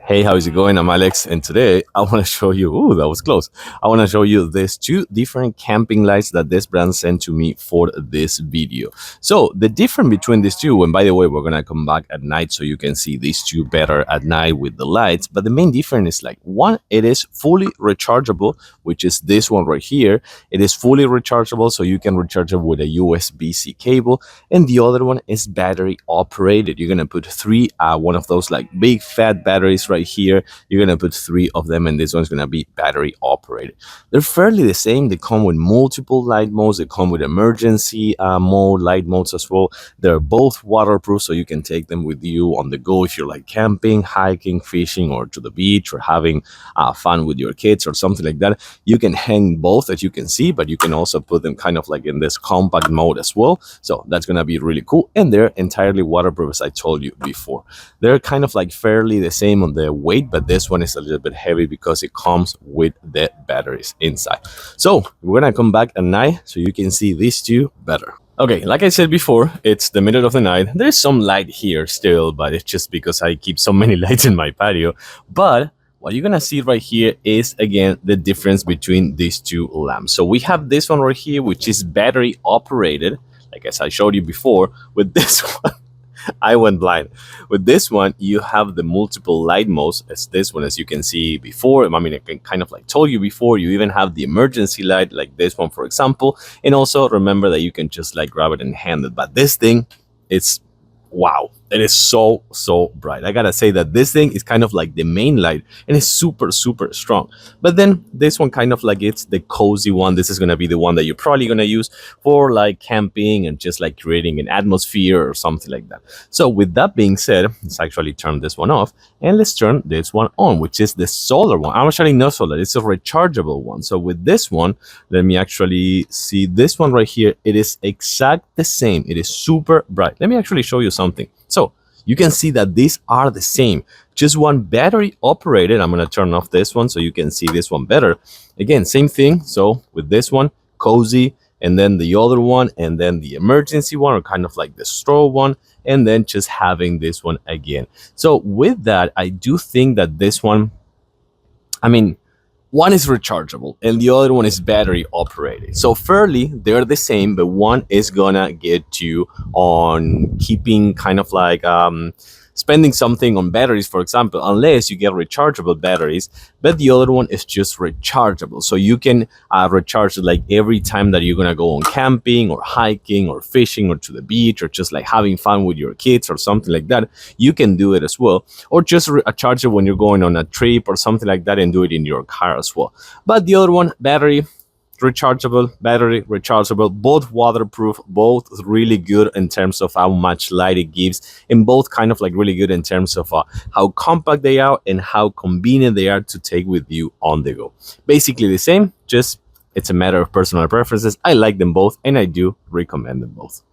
Hey, how's it going? I'm Alex, and today I want to show you. Ooh, that was close. I want to show you these two different camping lights that this brand sent to me for this video. So the difference between these two, and by the way, we're gonna come back at night so you can see these two better at night with the lights. But the main difference is like one, it is fully rechargeable, which is this one right here. It is fully rechargeable, so you can recharge it with a USB-C cable, and the other one is battery operated. You're gonna put three, one of those like big fat batteries right here. You're gonna put three of them, and this one's gonna be battery operated. They're fairly the same. They come with multiple light modes. They come with emergency mode light modes as well. They're both waterproof, so you can take them with you on the go if you're like camping, hiking, fishing, or to the beach, or having fun with your kids or something like that. You can hang both, as you can see, but you can also put them kind of like in this compact mode as well. So that's gonna be really cool, and they're entirely waterproof, as I told you before. They're kind of like fairly the same on the weight, but this one is a little bit heavy because it comes with the batteries inside. So we're gonna come back at night so you can see these two better. Okay, like I said before, it's the middle of the night. There's some light here still, but it's just because I keep so many lights in my patio. But what you're gonna see right here is, again, the difference between these two lamps. So we have this one right here, which is battery operated, like as I showed you before. With this one, I went blind. With this one, you have the multiple light modes as this one, as you can see before. I mean, I can kind of like told you before, you even have the emergency light like this one, for example. And also remember that you can just like grab it and hand it. But this thing, it's wow. It is so bright. I gotta say that this thing is kind of like the main light, and it's super strong. But then this one kind of like, it's the cozy one. This is gonna be the one that you're probably gonna use for like camping and just like creating an atmosphere or something like that. So with that being said, let's actually turn this one off, and let's turn this one on, which is the solar one. I'm actually not solar, it's a rechargeable one. So with this one, let me actually see this one right here. It is exact the same. It is super bright. Let me actually show you something. So you can see that these are the same, just one battery operated. I'm going to turn off this one so you can see this one better. Again, same thing. So with this one, cozy, and then the other one, and then the emergency one, or kind of like the strobe one, and then just having this one again. So with that, I do think that this one, I mean, one is rechargeable and the other one is battery operated. So fairly, they're the same, but one is gonna get you on keeping kind of like spending something on batteries, for example, unless you get rechargeable batteries. But the other one is just rechargeable, so you can recharge it like every time that you're gonna go on camping or hiking or fishing or to the beach or just like having fun with your kids or something like that. You can do it as well, or just recharge it when you're going on a trip or something like that and do it in your car as well. But the other one, battery rechargeable, battery rechargeable, both waterproof, both really good in terms of how much light it gives, and both kind of like really good in terms of how compact they are and how convenient they are to take with you on the go. Basically the same, just it's a matter of personal preferences. I like them both, and I do recommend them both.